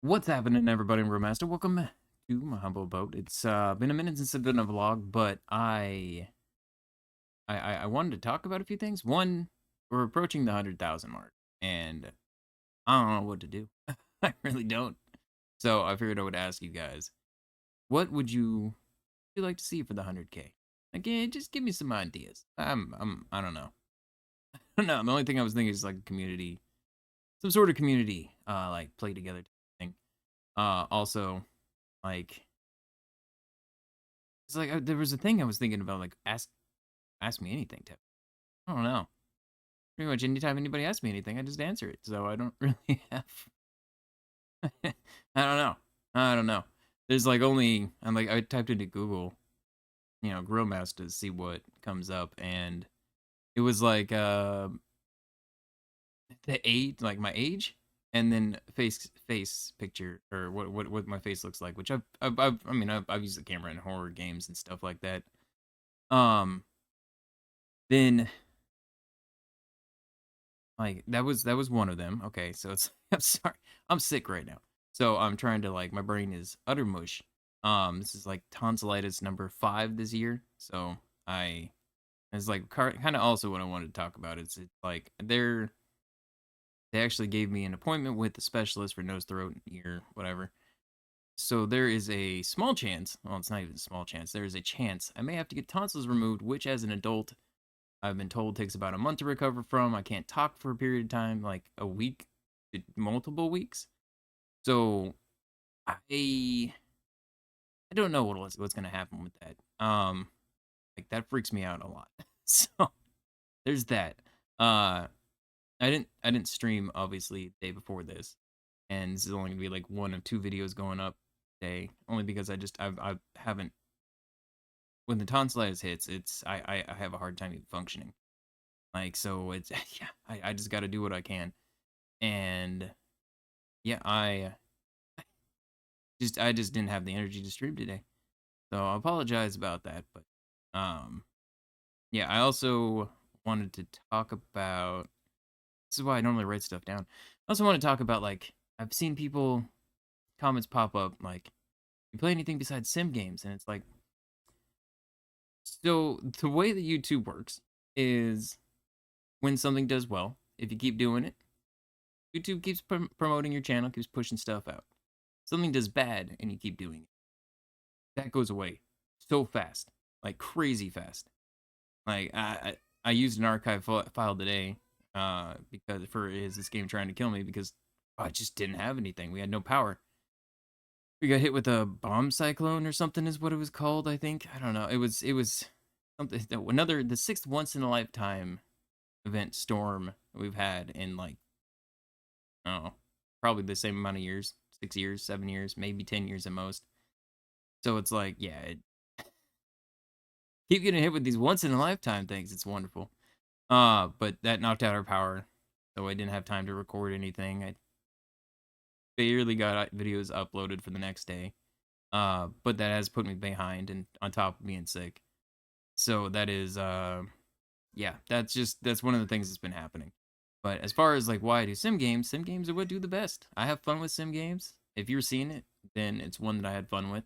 What's happening, everybody? I'm Grillmastah. Welcome to my humble abode. It's been a minute since I've done a vlog, but I wanted to talk about a few things. One, we're approaching the 100,000 mark, and I don't know what to do. I really don't. So I figured I would ask you guys, what would you like to see for the 100K? Again, just give me some ideas. I don't know. I don't know. The only thing I was thinking is like a community, some sort of community, like play together thing. Also, like it's like there was a thing I was thinking about, like ask me anything. Tip. I don't know. Pretty much anytime anybody asks me anything, I just answer it. So I don't really have. I don't know. I don't know. There's like only I'm like I typed into Google, Grillmastah to see what comes up, and it was like the age, like my age, and then face picture or what my face looks like, which I've used the camera in horror games and stuff like that. Um, then Like, that was one of them. Okay, so it's I'm sorry. I'm sick right now. So I'm trying to my brain is utter mush. This is like tonsillitis number 5 this year. So I it's like kind of also what I wanted to talk about. It's like they actually gave me an appointment with the specialist for nose, throat, ear, whatever. So there is a small chance, well, it's not even a small chance. There is a chance I may have to get tonsils removed, which as an adult I've been told takes about a month to recover from. I can't talk for a period of time, like a week to multiple weeks. So I I don't know what's gonna happen with that. Like that freaks me out a lot. So there's that. I didn't stream obviously the day before this, and this is only gonna be like one of two videos going up today, only because I haven't when the tonsillitis hits, I have a hard time even functioning. Like so it's yeah, I just got to do what I can. And yeah, I just didn't have the energy to stream today. So I apologize about that, but um yeah, I also wanted to talk about this is why I normally write stuff down. I also want to talk about like I've seen people comments pop up like you play anything besides sim games, and it's like so the way that YouTube works is when something does well, if you keep doing it, YouTube keeps promoting your channel, keeps pushing stuff out. Something does bad and you keep doing it, that goes away so fast, like crazy fast. Like I used an archive file today, because for is this game trying to kill me because I just didn't have anything. We had no power. We got hit with a bomb cyclone or something is what it was called. I think I don't know. It was something another the sixth once in a lifetime event storm we've had in like oh probably the same amount of years, 6 years, 7 years, maybe 10 years at most. So it's like yeah, keep getting hit with these once in a lifetime things. It's wonderful. But that knocked out our power, so I didn't have time to record anything. I barely got videos uploaded for the next day. But that has put me behind and on top of being sick. So that is yeah, that's one of the things that's been happening. But as far as like why I do sim games are what do the best. I have fun with sim games. If you're seeing it, then it's one that I had fun with.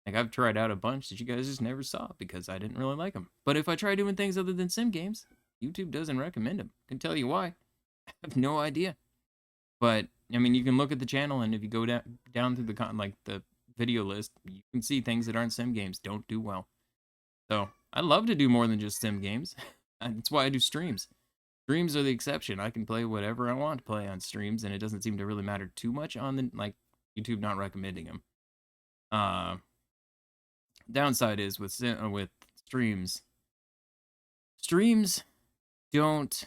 Like I've tried out a bunch that you guys just never saw because I didn't really like them. But if I try doing things other than sim games, YouTube doesn't recommend them. I can tell you why. I have no idea. But I mean, you can look at the channel, and if you go down through the video list, you can see things that aren't sim games don't do well. So I love to do more than just sim games. That's why I do streams. Streams are the exception. I can play whatever I want to play on streams, and it doesn't seem to really matter too much on the YouTube not recommending them. Uh, Downside is with streams. Streams don't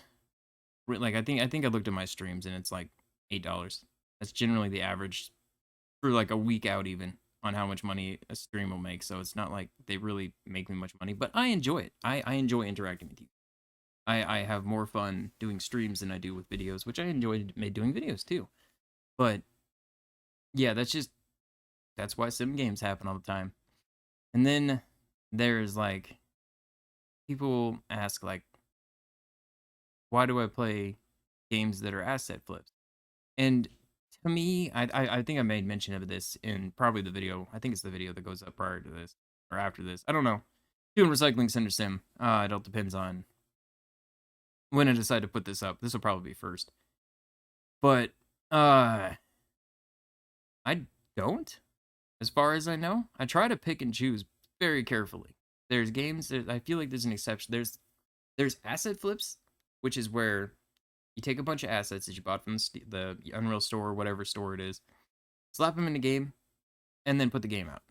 like I think I looked at my streams and it's like $8. That's generally the average for like a week out even on how much money a stream will make. So it's not like they really make me much money, but I enjoy it. I enjoy interacting with you. I have more fun doing streams than I do with videos, which I enjoy doing videos too. But yeah, that's why sim games happen all the time. And then there's like people ask like why do I play games that are asset flips? And To me, I think I made mention of this in probably the video. I think it's the video that goes up prior to this or after this. I don't know. Doing recycling center sim. It all depends on when I decide to put this up. This will probably be first. But I don't, as far as I know. I try to pick and choose very carefully. There's games that I feel like there's an exception. There's asset flips, which is where you take a bunch of assets that you bought from the Unreal store or whatever store it is, slap them in the game, and then put the game out.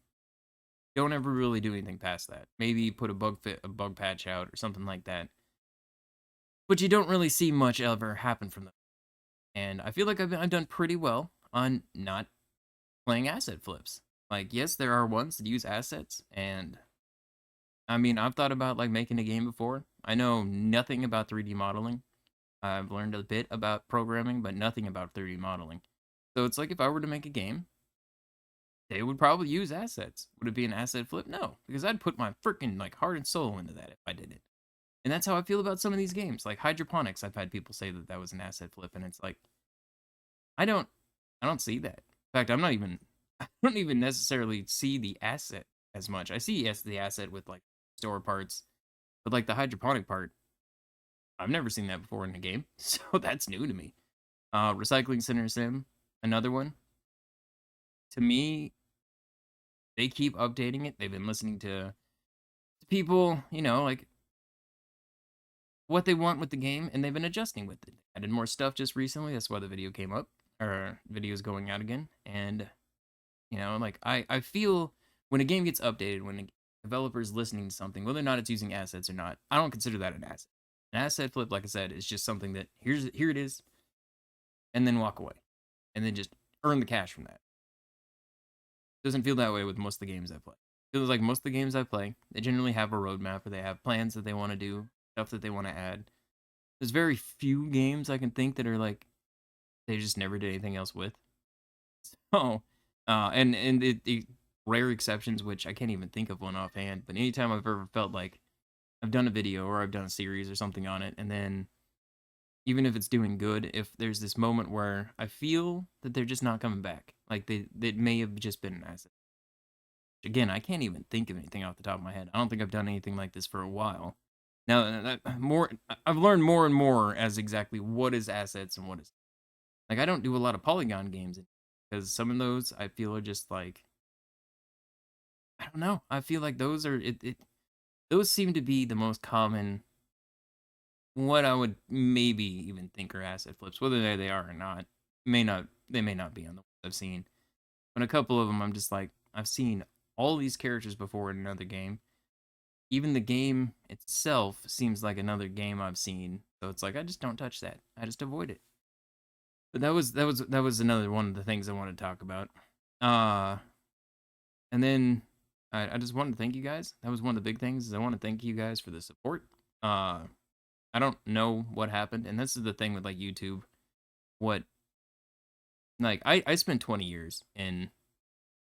Don't ever really do anything past that. Maybe put a bug patch out or something like that. But you don't really see much ever happen from them. And I feel like I've done pretty well on not playing asset flips. Like, yes, there are ones that use assets, and I mean, I've thought about like making a game before. I know nothing about 3D modeling. I've learned a bit about programming, but nothing about 3D modeling. So it's like if I were to make a game, they would probably use assets. Would it be an asset flip? No, because I'd put my freaking like heart and soul into that if I did it. And that's how I feel about some of these games, like hydroponics. I've had people say that that was an asset flip, and it's like I don't, I don't see that. In fact, I don't even necessarily see the asset as much. I see the asset with like store parts, but like the hydroponic part, I've never seen that before in a game, so that's new to me. Recycling Center Sim, another one. To me, they keep updating it. They've been listening to people, like what they want with the game, and they've been adjusting with it. Added more stuff just recently. That's why the video came up, or video's going out again. And like I feel when a game gets updated, when a developer's listening to something, whether or not it's using assets or not, I don't consider that an asset. An asset flip, like I said, is just something that here it is, and then walk away, and then just earn the cash from that. Doesn't feel that way with most of the games I play. Feels like most of the games I play, they generally have a roadmap or they have plans that they want to do, stuff that they want to add. There's very few games I can think that are like they just never did anything else with. So, and the rare exceptions, which I can't even think of one offhand, but anytime I've ever felt like I've done a video or I've done a series or something on it, and then even if it's doing good, if there's this moment where I feel that they're just not coming back, like they may have just been an asset. Again, I can't even think of anything off the top of my head. I don't think I've done anything like this for a while. Now, I've learned more and more as exactly what is assets and what is like. I don't do a lot of polygon games because some of those I feel are just like I don't know. I feel like those are those seem to be the most common. What I would maybe even think are asset flips, whether they are or not, they may not be on the ones I've seen. But a couple of them, I'm just like I've seen all these characters before in another game. Even the game itself seems like another game I've seen. So it's like I just don't touch that. I just avoid it. But that was another one of the things I wanted to talk about. Uh and then I just wanted to thank you guys. That was one of the big things. Is I want to thank you guys for the support. I don't know what happened, and this is the thing with like YouTube. What like I spent 20 years in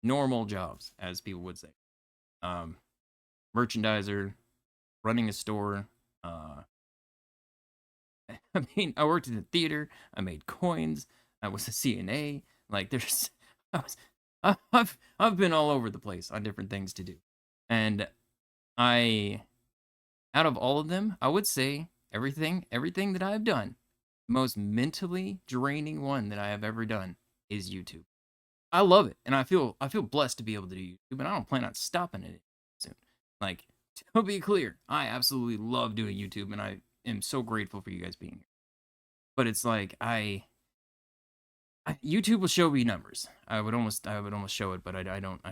normal jobs, as people would say. Um Merchandiser, running a store. I mean, I worked in the theater. I made coins. I was a CNA. Like, there's, I was, I've been all over the place on different things to do, and I, out of all of them, I would say everything that I've done, the most mentally draining one that I have ever done is YouTube. I love it, and I feel blessed to be able to do YouTube, and I don't plan on stopping it soon. Like, to be clear, I absolutely love doing YouTube, and I am so grateful for you guys being here. But it's like YouTube will show me numbers. I would almost show it, but I don't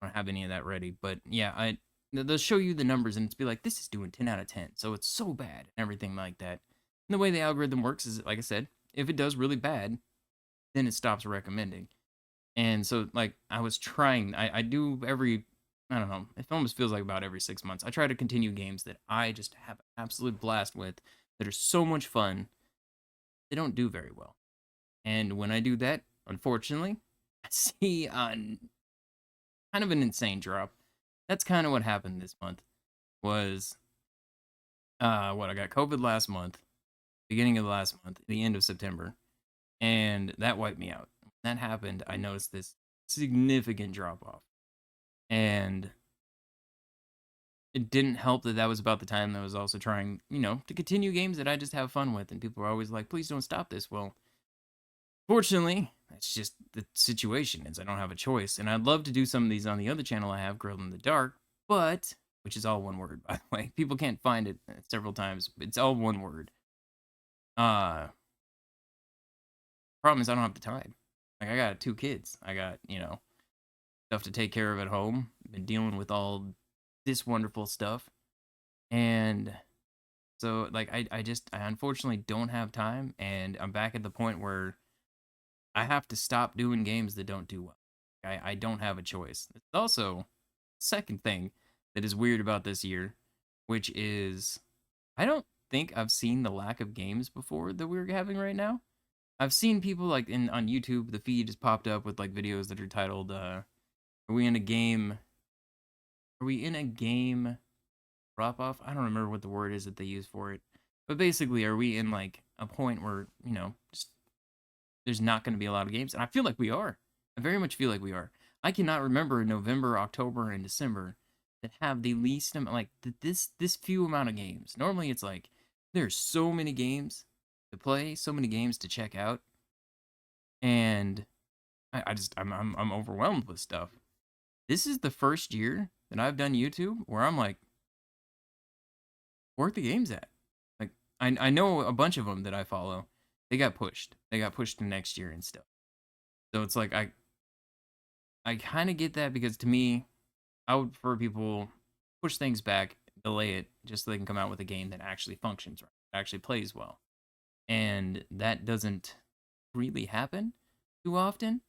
have any of that ready. But yeah, they'll show you the numbers, and it's be like this is doing 10 out of 10, so it's so bad and everything like that. And the way the algorithm works is, like I said, if it does really bad, then it stops recommending. And so, like, I was trying, I do I don't know, it almost feels like about every 6 months. I try to continue games that I just have an absolute blast with, that are so much fun, they don't do very well. And when I do that, unfortunately, I see kind of an insane drop. That's kind of what happened this month, was, I got COVID last month, beginning of the last month, the end of September. and that wiped me out. When that happened, I noticed this significant drop off, and it didn't help that that was about the time that I was also trying, to continue games that I just have fun with, and people were always like, "Please don't stop this." Well, fortunately, that's just the situation is I don't have a choice, and I'd love to do some of these on the other channel I have, Grilled in the Dark, but which is all one word, by the way. People can't find it several times. It's all one word. Uh, Problem is I don't have the time. Like I got 2 kids. I got, stuff to take care of at home. Been dealing with all this wonderful stuff. And so like I unfortunately don't have time, and I'm back at the point where I have to stop doing games that don't do well. I don't have a choice. It's also second thing that is weird about this year, which is I don't think I've seen the lack of games before that we're having right now. I've seen people like on YouTube, the feed has popped up with like videos that are titled "Are we in a game? Are we in a game drop off?" I don't remember what the word is that they use for it, but basically, are we in like a point where just there's not going to be a lot of games? And I feel like we are. I very much feel like we are. I cannot remember November, October, and December that have the least amount, like this few amount of games. Normally, it's like there's so many games to play, so many games to check out, and I'm overwhelmed with stuff. This is the first year that I've done YouTube where I'm like, where are the games at? Like, I know a bunch of them that I follow, they got pushed. They got pushed to next year and stuff. So it's like I kind of get that because to me, I would prefer people push things back, delay it, just so they can come out with a game that actually functions right, actually plays well. And that doesn't really happen too often.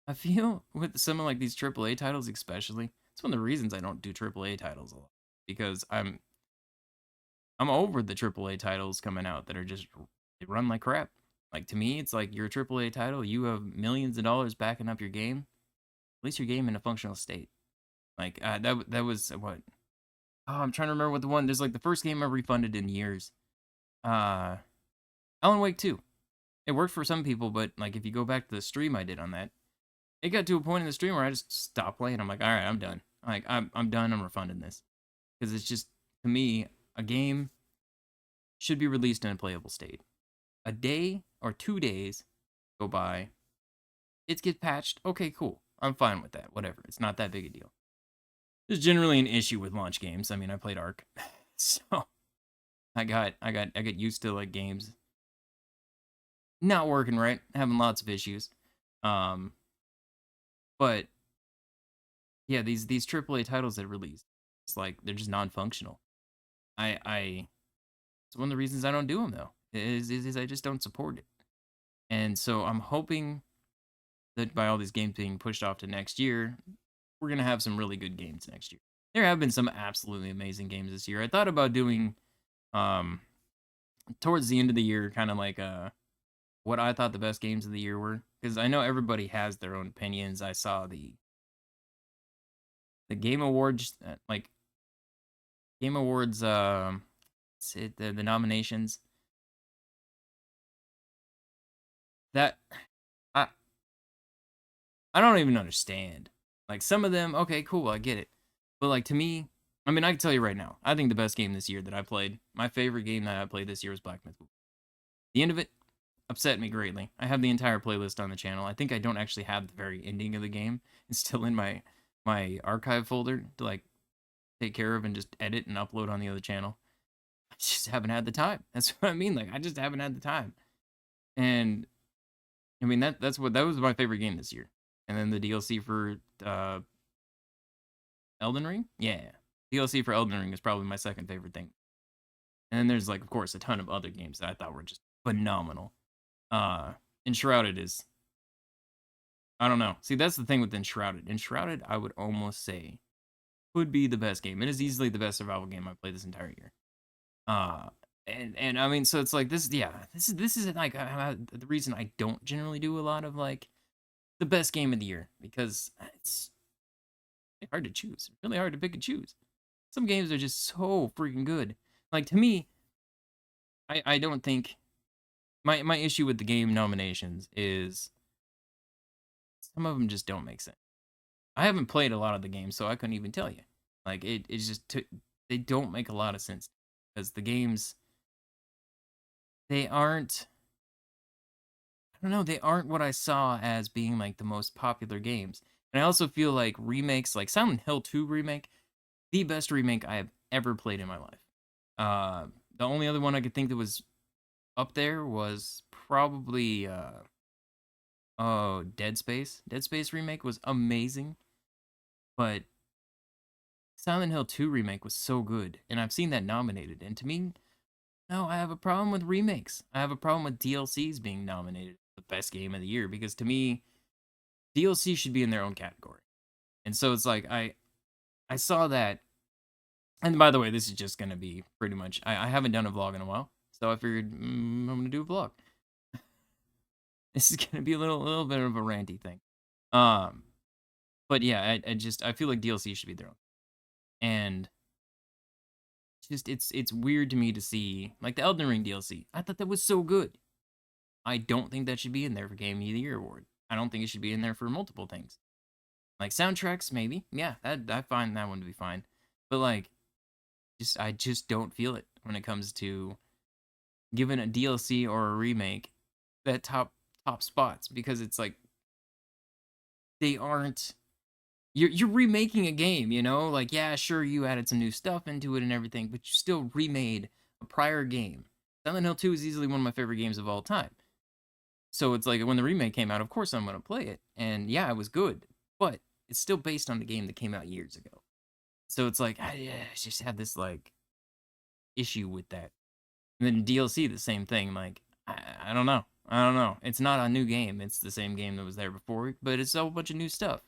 I feel with some of like these AAA titles, especially, it's one of the reasons I don't do AAA titles a lot because I'm over the AAA titles coming out that are just they run like crap. Like to me, it's like you're a AAA title, you have millions of dollars backing up your game. At least your game in a functional state. Like that was what? Oh, I'm trying to remember what the one. There's like the first game I refunded in years. Uh, Alan Wake 2. It worked for some people, but like if you go back to the stream I did on that, it got to a point in the stream where I just stopped playing. I'm like, all right, I'm done. Like I'm done. I'm refunding this because it's just to me a game should be released in a playable state. A day or 2 days go by, it gets patched. Okay, cool. I'm fine with that. Whatever. It's not that big a deal. There's generally an issue with launch games. I mean, I played Ark, so I got used to like games not working right, having lots of issues. Um, but yeah, these AAA titles that release, it's like they're just non-functional. I It's one of the reasons I don't do them though. Is I just don't support it, and so I'm hoping that by all these games being pushed off to next year, we're gonna have some really good games next year. There have been some absolutely amazing games this year. I thought about doing um towards the end of the year, kind of like what I thought the best games of the year were, because I know everybody has their own opinions. I saw the Game Awards, like Game Awards, the nominations that I I don't even understand. Like some of them, okay, cool, I get it, but like to me, I mean, I can tell you right now, I think the best game this year that I played, my favorite game that I played this year was Black Myth. The end of it upset me greatly. I have the entire playlist on the channel. I think I don't actually have the very ending of the game. It's still in my archive folder to like take care of and just edit and upload on the other channel. I just haven't had the time. That's what I mean. Like I just haven't had the time. And I mean that was my favorite game this year. And then the DLC for Elden Ring? Yeah. DLC for Elden Ring is probably my second favorite thing. And then there's like of course a ton of other games that I thought were just phenomenal. Enshrouded is I don't know. See, that's the thing with Enshrouded. Enshrouded, I would almost say, could be the best game. It is easily the best survival game I've played this entire year. Uh, and I mean, so it's like this. Yeah, this is like the reason I don't generally do a lot of like the best game of the year because it's hard to choose. It's really hard to pick and choose. Some games are just so freaking good. Like to me, I don't think my issue with the game nominations is some of them just don't make sense. I haven't played a lot of the games, so I couldn't even tell you. Like it's just they don't make a lot of sense because the games they aren't. I don't know. They aren't what I saw as being like the most popular games. And I also feel like remakes, like Silent Hill 2 remake, the best remake I have ever played in my life. The only other one I could think that was up there was probably oh, Dead Space. Dead Space remake was amazing, but Silent Hill 2 remake was so good, and I've seen that nominated. And to me, no, I have a problem with remakes. I have a problem with DLCs being nominated for the best game of the year because to me, DLC should be in their own category. And so it's like I saw that. And by the way, this is just gonna be pretty much I haven't done a vlog in a while, so I figured I'm gonna do a vlog. This is gonna be a little bit of a ranty thing. Um, but yeah, I feel like DLC should be their own. And just it's weird to me to see like the Elden Ring DLC. I thought that was so good. I don't think that should be in there for Game of the Year award. I don't think it should be in there for multiple things. Like soundtracks, maybe. Yeah, I find that one to be fine. But like, I just don't feel it when it comes to giving a DLC or a remake that top spots because it's like they aren't. You're remaking a game, you know? Like, yeah, sure, you added some new stuff into it and everything, but you still remade a prior game. Silent Hill 2 is easily one of my favorite games of all time. So it's like when the remake came out, of course I'm gonna play it. And yeah, it was good, but it's still based on the game that came out years ago. So it's like I just have this like issue with that. And then DLC, the same thing. Like I don't know, I don't know. It's not a new game. It's the same game that was there before, but it's a whole bunch of new stuff.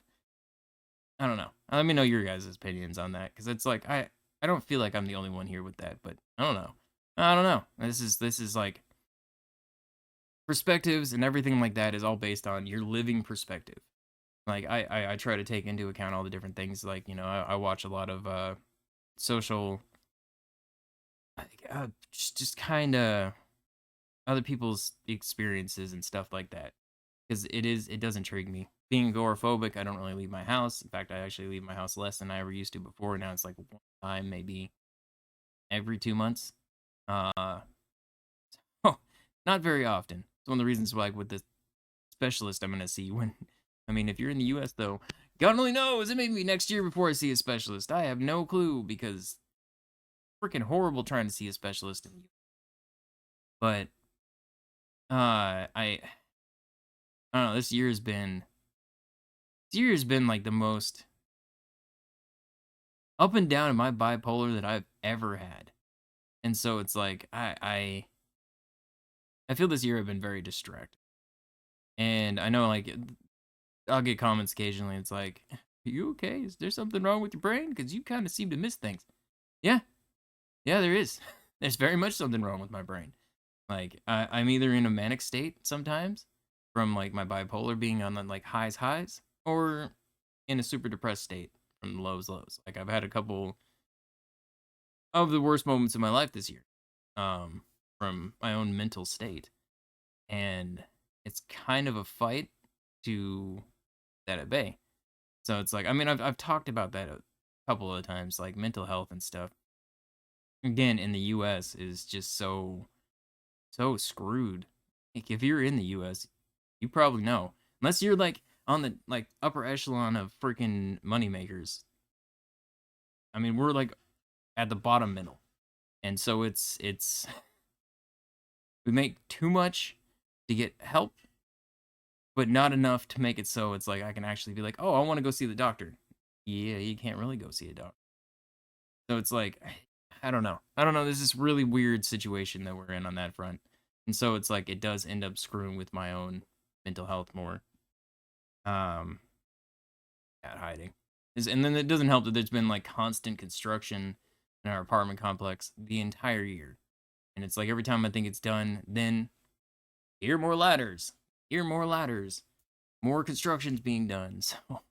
I don't know. Let me know your guys' opinions on that because it's like I don't feel like I'm the only one here with that, but I don't know. I don't know. This is like perspectives and everything like that is all based on your living perspective. Like I try to take into account all the different things. Like I watch a lot of social, just kind of other people's experiences and stuff like that. Because it does intrigue me. Being agoraphobic, I don't really leave my house. In fact, I actually leave my house less than I ever used to before. Now it's like one time, maybe every 2 months. Uh, oh, not very often. It's one of the reasons why, like, with the specialist I'm gonna see when. I mean, if you're in the U.S. though, God only knows. It may be next year before I see a specialist. I have no clue because freaking horrible trying to see a specialist in the U.S. But I don't know. This year has been like the most up and down in my bipolar that I've ever had. And so it's like I feel this year I've been very distracted. And I know like I'll get comments occasionally. It's like, "Are you okay? Is there something wrong with your brain? Because you kind of seem to miss things." Yeah, yeah, there is. There's very much something wrong with my brain. Like I'm either in a manic state sometimes from like my bipolar being on the like highs, or in a super depressed state from the lows. Like I've had a couple of the worst moments of my life this year, um, from my own mental state, and it's kind of a fight to that at bay. So it's like, I mean, I've talked about that a couple of times, like mental health and stuff. Again, in the U.S. is just so screwed. Like if you're in the U.S., you probably know, unless you're like on the like upper echelon of freaking moneymakers. I mean, we're like at the bottom middle, and so it's we make too much to get help, but not enough to make it so it's like I can actually be like, oh, I want to go see the doctor. Yeah, you can't really go see a doctor. So it's like, I don't know. I don't know. There's this really weird situation that we're in on that front. And so it's like it does end up screwing with my own mental health more. Um, at hiding. And then it doesn't help that there's been like constant construction in our apartment complex the entire year. And it's like every time I think it's done, then here more ladders, here more ladders, more construction's being done. So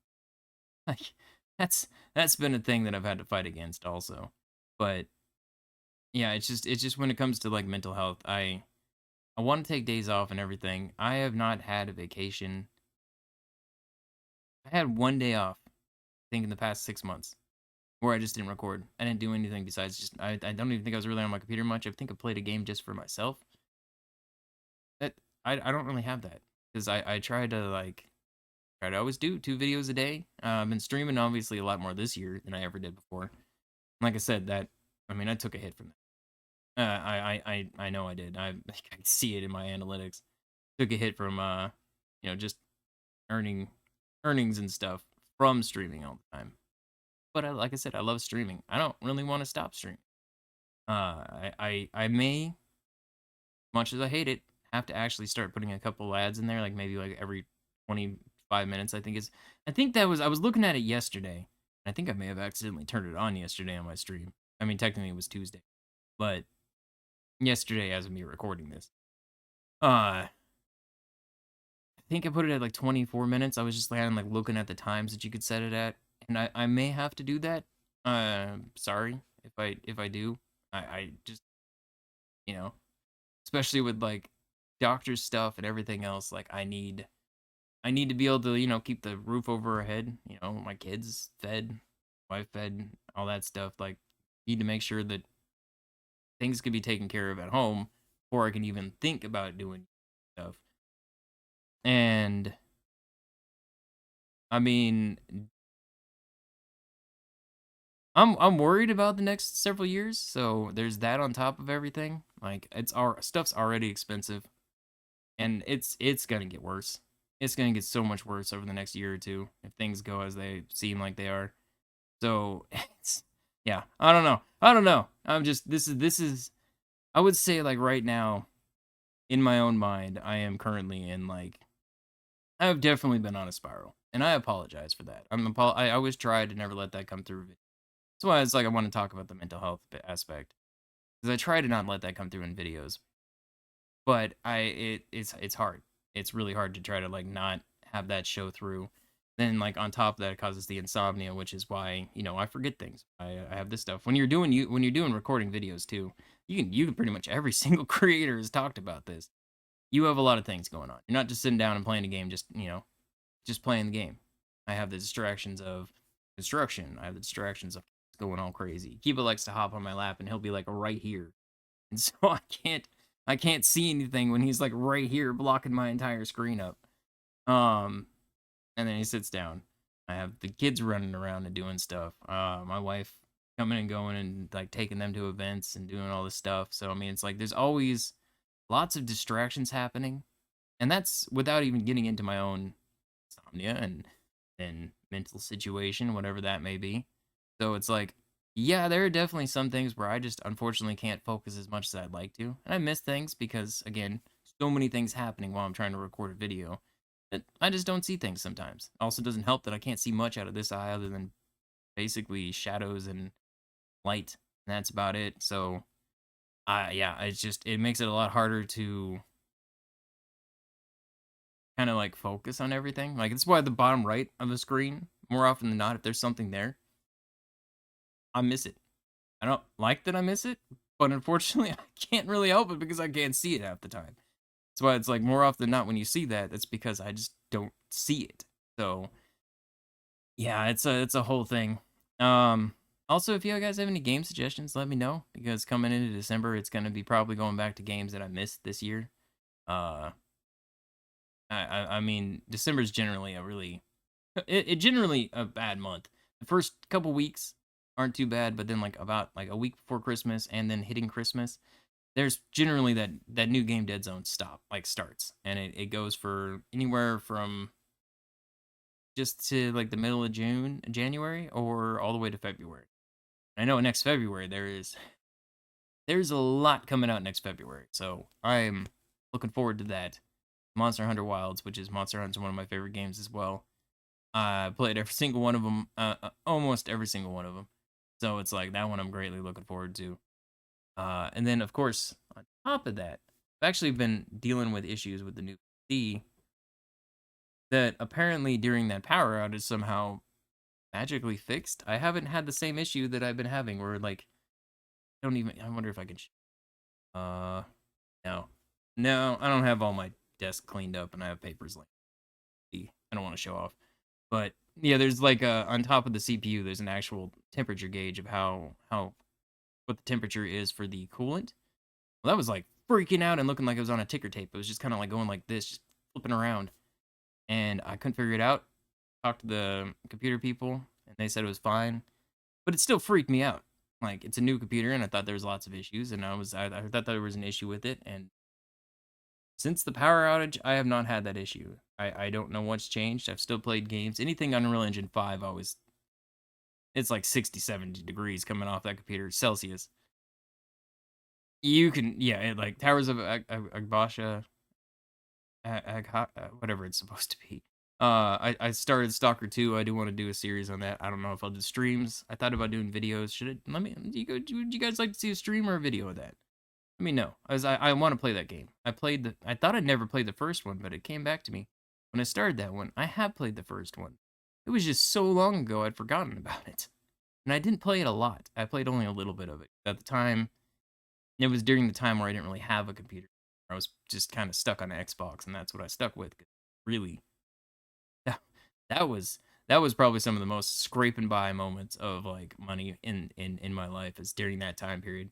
like that's been a thing that I've had to fight against also. But yeah, it's just when it comes to like mental health, I I want to take days off and everything. I have not had a vacation. I had 1 day off, I think, in the past 6 months, where I just didn't record. I didn't do anything besides just. I don't even think I was really on my computer much. I think I played a game just for myself. That I don't really have that because I try to always do 2 videos a day. I've been streaming obviously a lot more this year than I ever did before. Like I said, I mean I took a hit from that. I know I did. I see it in my analytics. Took a hit from just earning earnings and stuff from streaming all the time. But like I said, I love streaming. I don't really want to stop streaming. I may, much as I hate it, have to actually start putting a couple ads in there, like maybe like every 25 minutes. I think I was looking at it yesterday. I think I may have accidentally turned it on yesterday on my stream. I mean, technically it was Tuesday, but yesterday as of me recording this. I think I put it at like 24 minutes. I was just like looking at the times that you could set it at, and I may have to do that. Sorry if I do. I just you know, especially with like doctor stuff and everything else. Like I need to be able to keep the roof over our head. My kids fed, wife fed, all that stuff. Like need to make sure that things can be taken care of at home before I can even think about doing stuff. And I mean, I'm worried about the next several years, so there's that on top of everything. Like it's our stuff's already expensive, and it's gonna get worse. It's gonna get so much worse over the next year or two if things go as they seem like they are. So it's yeah, I don't know. I don't know. I'm just this is I would say like right now in my own mind, I am currently in like I've definitely been on a spiral, and I apologize for that. I always try to never let that come through. That's why it's like I want to talk about the mental health aspect because I try to not let that come through in videos. But it's hard. It's really hard to try to like not have that show through. Then like on top of that, it causes the insomnia, which is why I forget things. I have this stuff when you're doing recording videos too. You can pretty much every single creator has talked about this. You have a lot of things going on. You're not just sitting down and playing a game. Just playing the game. I have the distractions of construction. I have the distractions of going all crazy. Kiba likes to hop on my lap and he'll be like right here. And so I can't see anything when he's like right here blocking my entire screen up. And then he sits down. I have the kids running around and doing stuff. My wife coming and going and like taking them to events and doing all this stuff. So I mean it's like there's always lots of distractions happening. And that's without even getting into my own insomnia and mental situation, whatever that may be. So it's like, yeah, there are definitely some things where I just unfortunately can't focus as much as I'd like to. And I miss things because, again, so many things happening while I'm trying to record a video that I just don't see things sometimes. Also doesn't help that I can't see much out of this eye other than basically shadows and light. And that's about it. So, yeah, it makes it a lot harder to kind of like focus on everything. Like it's why the bottom right of the screen, more often than not, if there's something there, I miss it. I don't like that I miss it, but unfortunately, I can't really help it because I can't see it half the time. That's why it's like more often than not when you see that, it's because I just don't see it. So yeah, it's a whole thing. Also, if you guys have any game suggestions, let me know because coming into December, it's gonna be probably going back to games that I missed this year. Uh, I mean, December's generally it generally a bad month. The first couple weeks aren't too bad, but then like about like a week before Christmas and then hitting Christmas, there's generally that new game Dead Zone starts, and it goes for anywhere from just to like the middle of January, or all the way to February. I know next February there's a lot coming out next February, so I'm looking forward to that. Monster Hunter Wilds, which is Monster Hunter, one of my favorite games as well. I played every single one of them, almost every single one of them. So it's like that one I'm greatly looking forward to. And then of course, on top of that, I've actually been dealing with issues with the new PC that apparently during that power outage somehow magically fixed. I haven't had the same issue that I've been having where like I wonder if I can no. No, I don't have all my desk cleaned up, and I have papers like I don't want to show off. But yeah, there's like on top of the CPU, there's an actual temperature gauge of how what the temperature is for the coolant. Well, that was like freaking out and looking like it was on a ticker tape. It was just kind of like going like this, just flipping around, and I couldn't figure it out. Talked to the computer people, and they said it was fine, but it still freaked me out. Like it's a new computer, and I thought there was lots of issues, and I thought there was an issue with it, and since the power outage, I have not had that issue. I don't know what's changed. I've still played games. Anything Unreal Engine 5 always it's like 60, 70 degrees coming off that computer Celsius. You can like Towers of Agbasha, whatever it's supposed to be. I started Stalker 2. I do want to do a series on that. I don't know if I'll do streams. I thought about doing videos. Should it? Would you guys like to see a stream or a video of that? Let me know, as I want to play that game. I thought I'd never played the first one, but it came back to me when I started that one. I have played the first one. It was just so long ago I'd forgotten about it. And I didn't play it a lot. I played only a little bit of it. At the time, it was during the time where I didn't really have a computer. I was just kind of stuck on Xbox, and that's what I stuck with. Really, that, that was that was probably some of the most scraping by moments of like money in my life is during that time period.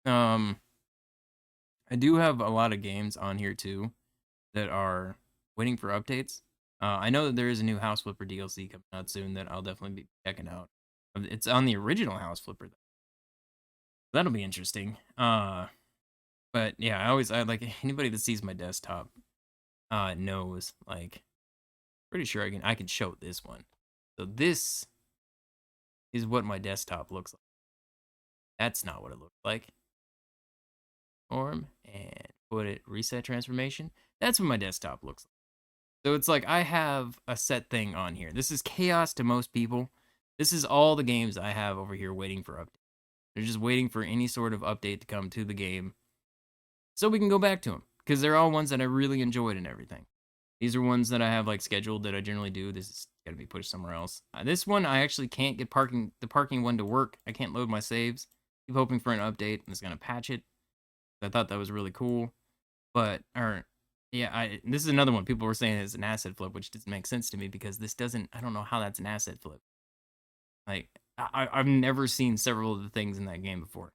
Um, I do have a lot of games on here too that are waiting for updates. I know that there is a new House Flipper DLC coming out soon that I'll definitely be checking out. It's on the original House Flipper though. That'll be interesting. But yeah, I like anybody that sees my desktop knows like pretty sure I can show this one. So this is what my desktop looks like. That's not what it looks like. Form and put it reset transformation. That's what my desktop looks like. So it's like I have a set thing on here. This is chaos to most people. This is all the games I have over here waiting for update. They're just waiting for any sort of update to come to the game so we can go back to them because they're all ones that I really enjoyed and everything. These are ones that I have like scheduled that I generally do. This is got to be pushed somewhere else. This one I actually can't get the parking one to work. I can't load my saves. Keep hoping for an update and it's gonna patch it. I thought that was really cool, but or yeah, this is another one. People were saying it's an asset flip, which doesn't make sense to me because this doesn't. I don't know how that's an asset flip. Like I've never seen several of the things in that game before.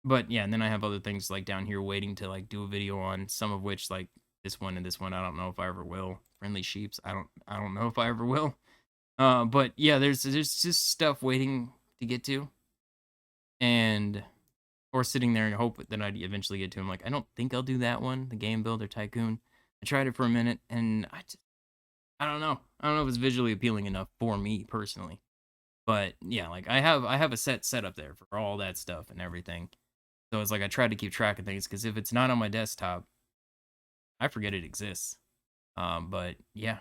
But yeah, and then I have other things like down here waiting to like do a video on, some of which like this one and this one I don't know if I ever will. Friendly Sheeps, I don't know if I ever will. But yeah, there's just stuff waiting to get to, and or sitting there and hope that I'd eventually get to. I'm like, I don't think I'll do that one, the Game Builder Tycoon. I tried it for a minute, and I don't know. I don't know if it's visually appealing enough for me personally. But yeah, like I have a set up there for all that stuff and everything. So it's like I try to keep track of things because if it's not on my desktop, I forget it exists. But yeah,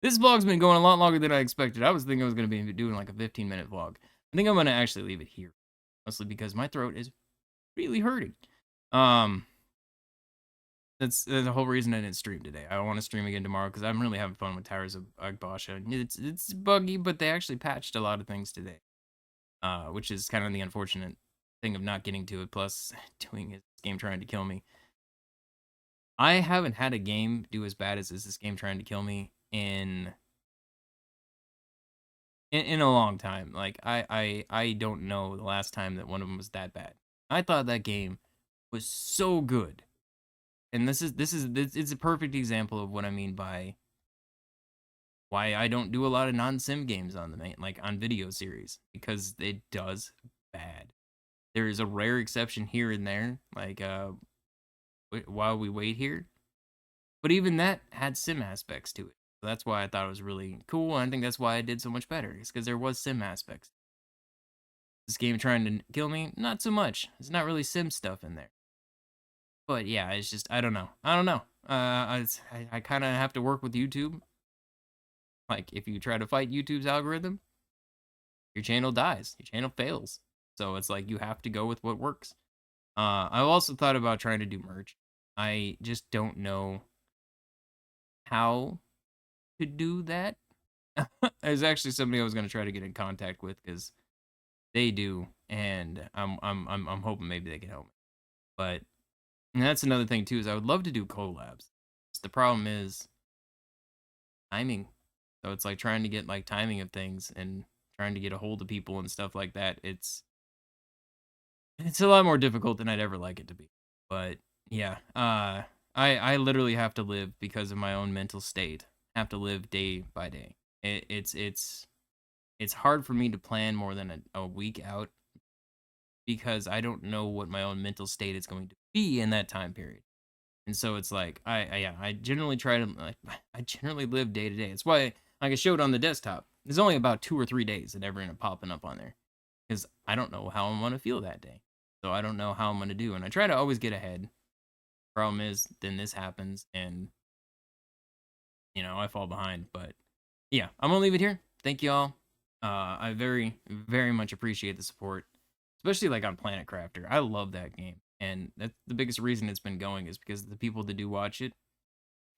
this vlog's been going a lot longer than I expected. I was thinking I was gonna be doing like a 15-minute vlog. I think I'm gonna actually leave it here, mostly because my throat is really hurting. Um, that's the whole reason I didn't stream today. I want to stream again tomorrow because I'm really having fun with Towers of Agbasha. It's buggy, but they actually patched a lot of things today, which is kind of the unfortunate thing of not getting to it. Plus, doing his game trying to kill me. I haven't had a game do as bad as this game trying to kill me in a long time. Like I don't know the last time that one of them was that bad. I thought that game was so good. And this is it's a perfect example of what I mean by why I don't do a lot of non-sim games on the main like on video series because it does bad. There is a rare exception here and there, like while we wait here, but even that had sim aspects to it. So that's why I thought it was really cool, and I think that's why I did so much better. It's because there was sim aspects. This game trying to kill me, not so much. There's not really sim stuff in there. But yeah, it's just I don't know. I don't know. I kind of have to work with YouTube. Like if you try to fight YouTube's algorithm, your channel dies. Your channel fails. So it's like you have to go with what works. I've also thought about trying to do merch. I just don't know how to do that. There's actually somebody I was going to try to get in contact with because they do and I'm hoping maybe they can help me. But and that's another thing too is I would love to do collabs. The problem is timing. So it's like trying to get like timing of things and trying to get a hold of people and stuff like that. It's a lot more difficult than I'd ever like it to be. But yeah, I literally have to live because of my own mental state. Have to live day by day. It's hard for me to plan more than a week out because I don't know what my own mental state is going to be in that time period. And so it's like I generally try to like I generally live day to day. It's why like I showed on the desktop. There's only about 2 or 3 days that ever end up popping up on there because I don't know how I'm gonna feel that day. So I don't know how I'm gonna do, and I try to always get ahead. Problem is, then this happens, and I fall behind. But yeah, I'm gonna leave it here. Thank you all. I very much appreciate the support, especially like on Planet Crafter. I love that game, and that's the biggest reason it's been going is because the people that do watch it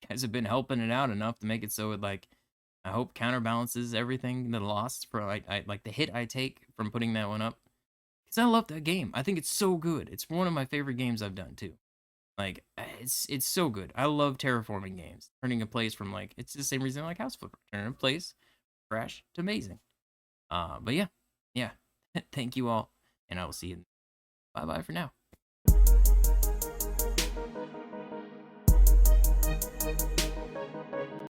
guys have been helping it out enough to make it so it like I hope counterbalances everything the loss for I like the hit I take from putting that one up. Because I love that game. I think it's so good. It's one of my favorite games I've done too. Like it's so good. I love terraforming games. Turning a place from like it's the same reason I like House Flipper. Turning a place crash to amazing. But yeah. Thank you all, and I will see you. Bye bye for now.